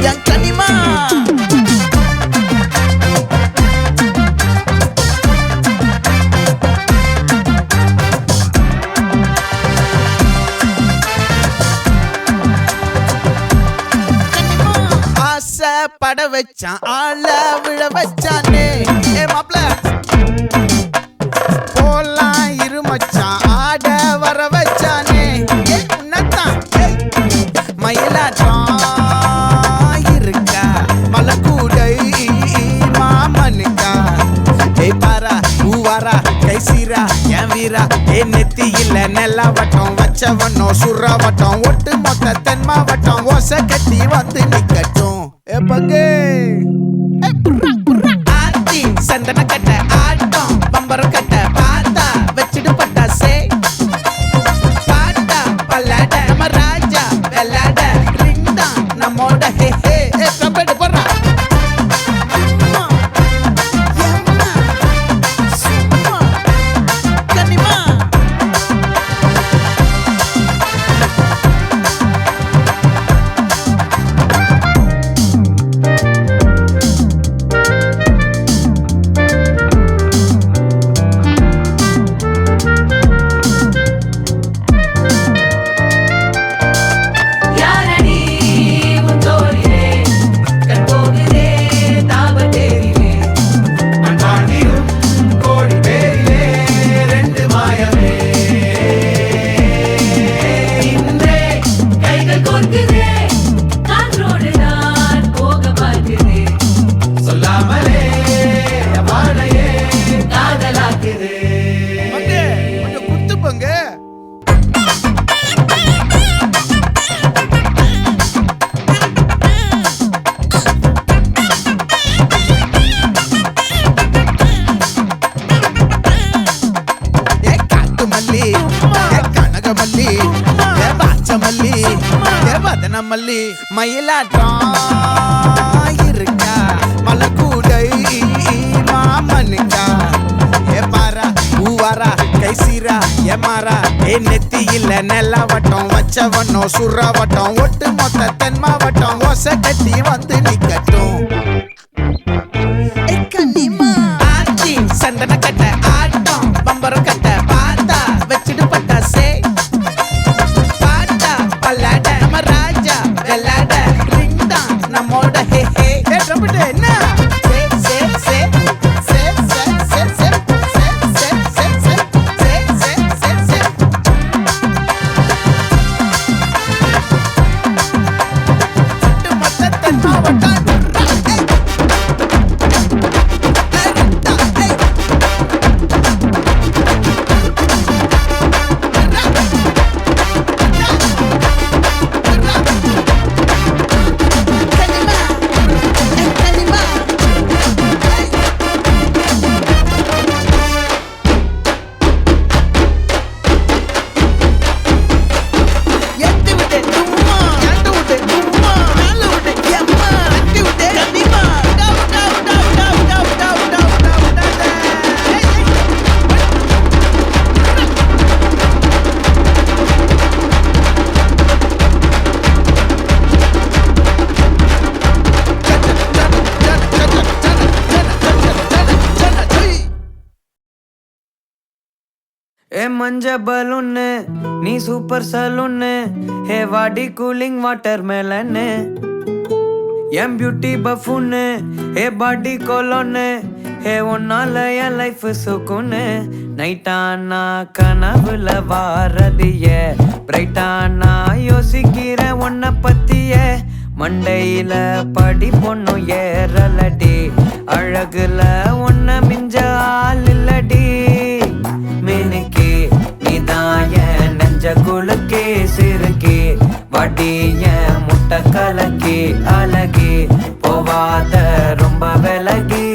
என் கனிமா பட வச்சான் ஆள விழ வச்சானே ஏ மாப்ள போலாம் இருமச்சான் ஆட வர வச்சானே ஏ உன்னதான் மயிலாட்டம் இருக்கா மலக்கூடை மாமனுக்கா ஏ பாரா ஊவாரா கைசீரா என் வீரா ஏ நெத்தி இல்ல நெல்லா வட்டம் வச்சவனோ சுறா வட்டம் ஒட்டு மொத்த தென் மாவட்டம் ஓசை கட்டி வந்து நிக்கட்டும் பங்கே ஆத்தி சந்தன கட்ட ஆட்டம் பம்பரம் கட்ட பாத்தா வச்சிடு பட்டாசே பாட்டா பல்லாட நம்ம ராஜா வெள்ளாட ரிங் தான் நம்மோட ஹே ஹே கபடி போடுறா மல்லி மயிலாட்டம் இருக்கா மலக்கூடை மாமனுக்கா ஏ பாரா ஊவாரா கைசீரா ஏ மாறா ஏ நெத்தி இல்ல நெல்லா வட்டம் வச்சவனோ சுறா வட்டம் ஒட்டு மொத்த தென் மாவட்டம் ஓசை கட்டி வந்து நிக்கட்டும் ஆச்சி சந்தன கட்ட ஆட்டம் பம்பரம் கட்ட பாத்தா வச்சிடு பட்டாசே பாட்டா பல்லாட நம்ம ராஜா வெள்ளாட ரிங் தான் நம்மோட ஹே ஹே ரம்பிட்டு என்ன ए मंजा बलून नी सूपर सलून हे वाडी कूलिंग वाटरमेलन एम ब्यूटी बफून हे बॉडी कोलोन हे उन्नाल एन लाइफ सुकून नैटाना कनवुल वारदिय ब्ரைட்டானா யோசிக்கிற உன்னை பத்திய மண்டையில படி பொண்ணு ஏறலடி அழகுல உன்னை மிஞ்ச ஆள் இல்லடி மினுக்கி நீதான் என் நெஞ்ச குலுக்கி சிறுக்கி வடிய முட்டை கலக்கி அழகி போவாத ரொம்ப விலகி